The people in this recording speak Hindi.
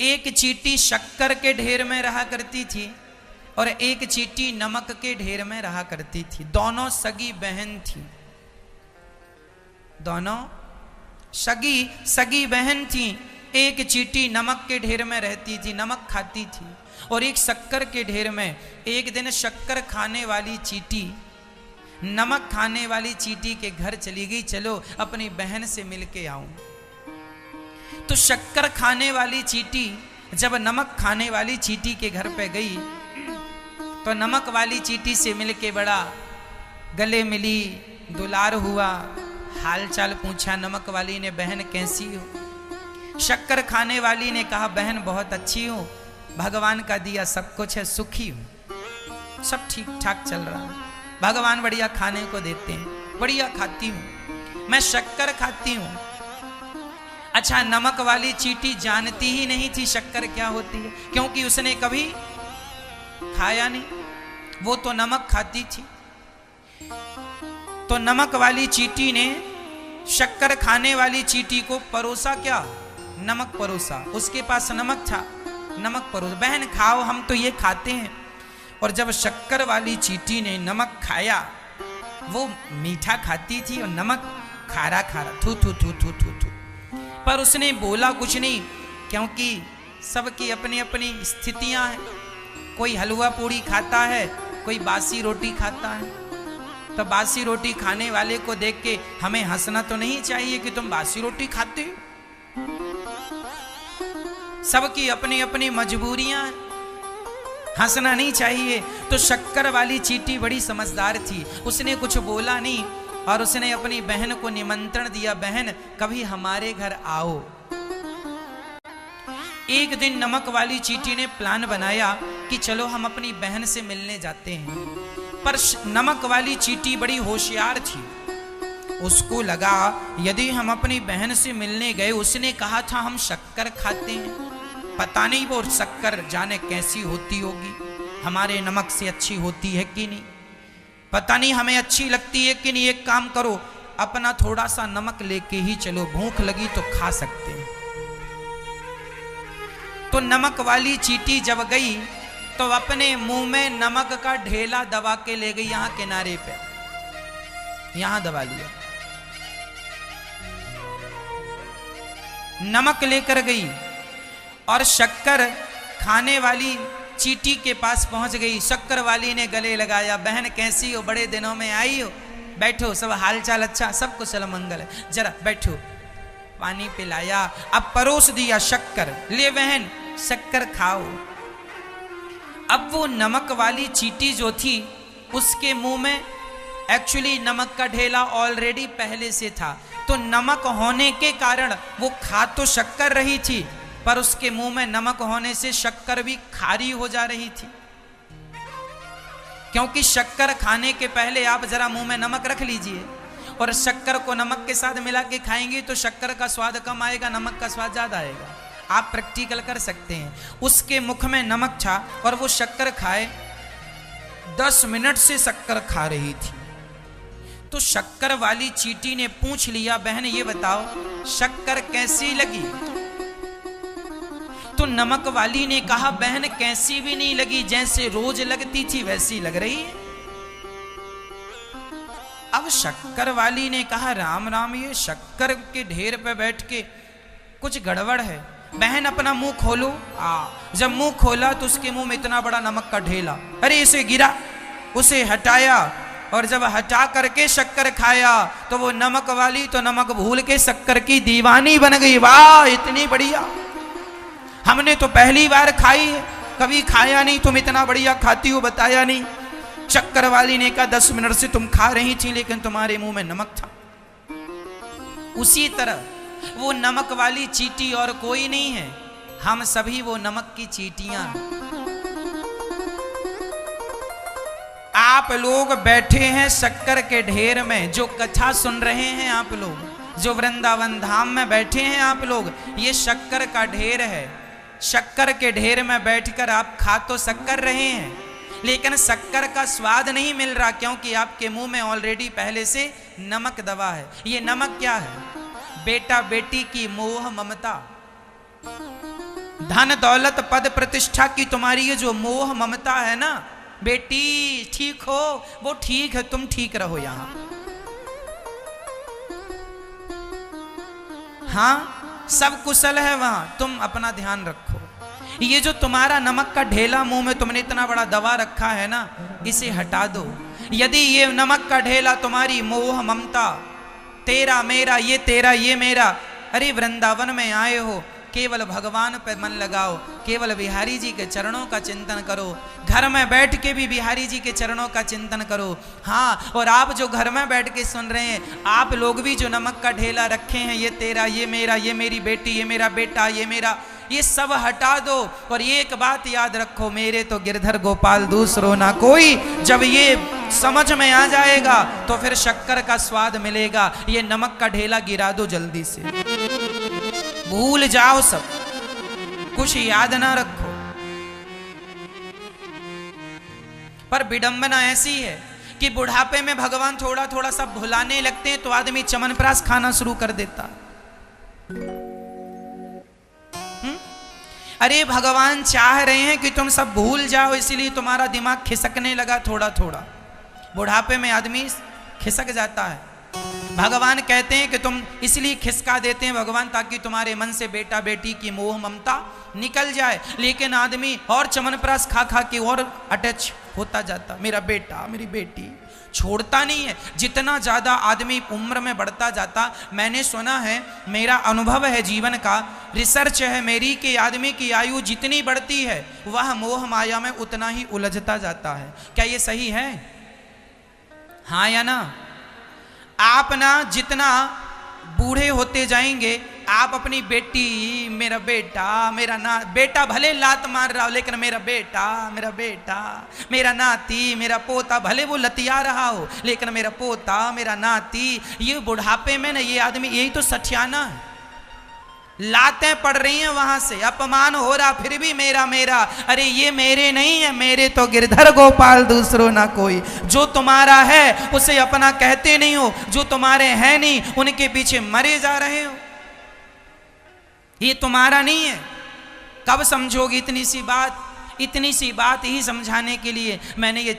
एक चींटी शक्कर के ढेर में रहा करती थी और एक चींटी नमक के ढेर में रहा करती थी। दोनों सगी बहन थी, दोनों सगी बहन थी। एक चींटी नमक के ढेर में रहती थी, नमक खाती थी, और एक शक्कर के ढेर में। एक दिन शक्कर खाने वाली चींटी नमक खाने वाली चींटी के घर चली गई, चलो अपनी बहन से मिलके आऊं। तो शक्कर खाने वाली चींटी जब नमक खाने वाली चींटी के घर पे गई तो नमक वाली चींटी से मिलके बड़ा गले मिली, दुलार हुआ, हाल चाल पूछा। नमक वाली ने, बहन कैसी हो? शक्कर खाने वाली ने कहा, बहन बहुत अच्छी हूं, भगवान का दिया सब कुछ है, सुखी हूं, सब ठीक ठाक चल रहा है, भगवान बढ़िया खाने को देते हैं, बढ़िया खाती हूं, मैं शक्कर खाती हूं। अच्छा, नमक वाली चींटी जानती ही नहीं थी शक्कर क्या होती है, क्योंकि उसने कभी खाया नहीं, वो तो नमक खाती थी। तो नमक वाली चींटी ने शक्कर खाने वाली चींटी को परोसा, क्या नमक परोसा, उसके पास नमक था, नमक परोसा, बहन खाओ, हम तो ये खाते हैं। और जब शक्कर वाली चींटी ने नमक खाया, वो मीठा खाती थी और नमक खारा खारा, थू थू थू थू थू थू, पर उसने बोला कुछ नहीं, क्योंकि सबकी अपनी अपनी स्थितियां हैं। कोई हलवा पूड़ी खाता है, कोई बासी रोटी खाता है। तो बासी रोटी खाने वाले को देख के हमें हंसना तो नहीं चाहिए कि तुम बासी रोटी खाते हो, सबकी अपनी अपनी मजबूरियां हैं, हंसना नहीं चाहिए। तो शक्कर वाली चींटी बड़ी समझदार थी, उसने कुछ बोला नहीं और उसने अपनी बहन को निमंत्रण दिया, बहन कभी हमारे घर आओ। एक दिन नमक वाली चींटी ने प्लान बनाया कि चलो हम अपनी बहन से मिलने जाते हैं, पर नमक वाली चींटी बड़ी होशियार थी, उसको लगा यदि हम अपनी बहन से मिलने गए, उसने कहा था हम शक्कर खाते हैं, पता नहीं वो शक्कर जाने कैसी होती होगी, हमारे नमक से अच्छी होती है कि नहीं, पता नहीं हमें अच्छी लगती है कि नहीं। एक काम करो, अपना थोड़ा सा नमक लेके ही चलो, भूख लगी तो खा सकते हैं। तो नमक वाली चींटी जब गई तो अपने मुंह में नमक का ढेला दबा के ले गई, यहां किनारे पे, यहां दबा लिया, नमक लेकर गई और शक्कर खाने वाली चींटी के पास पहुंच गई। शक्कर वाली ने गले लगाया, बहन कैसी हो, बड़े दिनों में आई हो, बैठो, सब हालचाल अच्छा, सब कुशल मंगल है, जरा बैठो। पानी पिलाया, अब परोस दिया शक्कर, ले बहन शक्कर खाओ। अब वो नमक वाली चींटी जो थी, उसके मुंह में एक्चुअली नमक का ढेला ऑलरेडी पहले से था, तो नमक होने के कारण वो खा तो शक्कर रही थी, पर उसके मुंह में नमक होने से शक्कर भी खारी हो जा रही थी। क्योंकि शक्कर खाने के पहले आप जरा मुंह में नमक रख लीजिए, और शक्कर को नमक के साथ मिला के खाएंगे तो शक्कर का स्वाद कम आएगा, नमक का स्वाद ज्यादा आएगा। आप प्रैक्टिकल कर सकते हैं। उसके मुख में नमक था और वो शक्कर खाए, 10 मिनट से शक्कर खा रही थी। तो शक्कर वाली चींटी ने पूछ लिया, बहन ये बताओ शक्कर कैसी लगी? तो नमक वाली ने कहा, बहन कैसी भी नहीं लगी, जैसे रोज लगती थी वैसी लग रही है। अब शक्कर वाली ने कहा, राम राम, ये शक्कर के ढेर पे बैठ के कुछ गड़बड़ है, बहन अपना मुंह खोलो। जब मुंह खोला तो उसके मुंह में इतना बड़ा नमक का ढेला, अरे इसे गिरा, उसे हटाया, और जब हटा करके शक्कर खाया तो वो नमक वाली तो नमक भूल के शक्कर की दीवानी बन गई। वाह इतनी बढ़िया, हमने तो पहली बार खाई है, कभी खाया नहीं, तुम इतना बढ़िया खाती हो बताया नहीं। शक्कर वाली ने कहा, 10 मिनट से तुम खा रही थी लेकिन तुम्हारे मुंह में नमक था। उसी तरह वो नमक वाली चींटी और कोई नहीं है, हम सभी वो नमक की चींटियां। आप लोग बैठे हैं शक्कर के ढेर में, जो कथा सुन रहे हैं आप लोग, जो वृंदावन धाम में बैठे हैं आप लोग, ये शक्कर का ढेर है। शक्कर के ढेर में बैठकर आप खा तो शक्कर रहे हैं, लेकिन शक्कर का स्वाद नहीं मिल रहा, क्योंकि आपके मुंह में ऑलरेडी पहले से नमक दबा है। ये नमक क्या है? बेटा बेटी की मोह ममता, धन दौलत पद प्रतिष्ठा की तुम्हारी ये जो मोह ममता है ना, बेटी ठीक हो, वो ठीक है, तुम ठीक रहो यहां। हाँ, सब कुशल है वहां, तुम अपना ध्यान रखो। ये जो तुम्हारा नमक का ढेला मुंह में तुमने इतना बड़ा दबा रखा है ना, इसे हटा दो। यदि ये नमक का ढेला तुम्हारी मोह ममता, तेरा मेरा, ये तेरा ये मेरा, अरे वृंदावन में आए हो, केवल भगवान पर मन लगाओ, केवल बिहारी जी के चरणों का चिंतन करो, घर में बैठ के भी बिहारी जी के चरणों का चिंतन करो। हाँ, और आप जो घर में बैठ के सुन रहे हैं, आप लोग भी जो नमक का ढेला रखे हैं, ये तेरा ये मेरा, ये मेरी बेटी, ये मेरा बेटा, ये मेरा, ये सब हटा दो। और एक बात याद रखो, मेरे तो गिरधर गोपाल दूसरो ना कोई। जब ये समझ में आ जाएगा तो फिर शक्कर का स्वाद मिलेगा। ये नमक का ढेला गिरा दो जल्दी से, भूल जाओ सब कुछ, याद ना रखो। पर विडंबना ऐसी है कि बुढ़ापे में भगवान थोड़ा थोड़ा सब भुलाने लगते हैं तो आदमी च्यवनप्राश खाना शुरू कर देता। अरे भगवान चाह रहे हैं कि तुम सब भूल जाओ, इसीलिए तुम्हारा दिमाग खिसकने लगा थोड़ा थोड़ा। बुढ़ापे में आदमी खिसक जाता है। भगवान कहते हैं कि तुम इसलिए खिसका देते हैं भगवान, ताकि तुम्हारे मन से बेटा बेटी की मोह ममता निकल जाए। लेकिन आदमी और च्यवनप्राश खा खा के और अटैच होता जाता, मेरा बेटा मेरी बेटी, छोड़ता नहीं है। जितना ज़्यादा आदमी उम्र में बढ़ता जाता, मैंने सुना है, मेरा अनुभव है जीवन का, रिसर्च है मेरी, कि आदमी की आयु जितनी बढ़ती है वह मोह माया में उतना ही उलझता जाता है। क्या ये सही है? हाँ या ना? आप ना जितना बूढ़े होते जाएंगे, आप अपनी बेटी, मेरा बेटा, मेरा ना बेटा भले लात मार रहा हो, लेकिन मेरा बेटा मेरा बेटा, मेरा नाती, मेरा पोता, भले वो लतिया रहा हो, लेकिन मेरा पोता मेरा नाती। ये बुढ़ापे में ना ये आदमी, यही तो सठियाना है। लातें पड़ रही हैं वहां से, अपमान हो रहा, फिर भी मेरा मेरा। अरे ये मेरे नहीं है, मेरे तो गिरधर गोपाल दूसरो ना कोई। जो तुम्हारा है उसे अपना कहते नहीं हो, जो तुम्हारे हैं नहीं उनके पीछे मरे जा रहे हो। ये तुम्हारा नहीं है। कब समझोगे इतनी सी बात? इतनी सी बात ही समझाने के लिए मैंने ये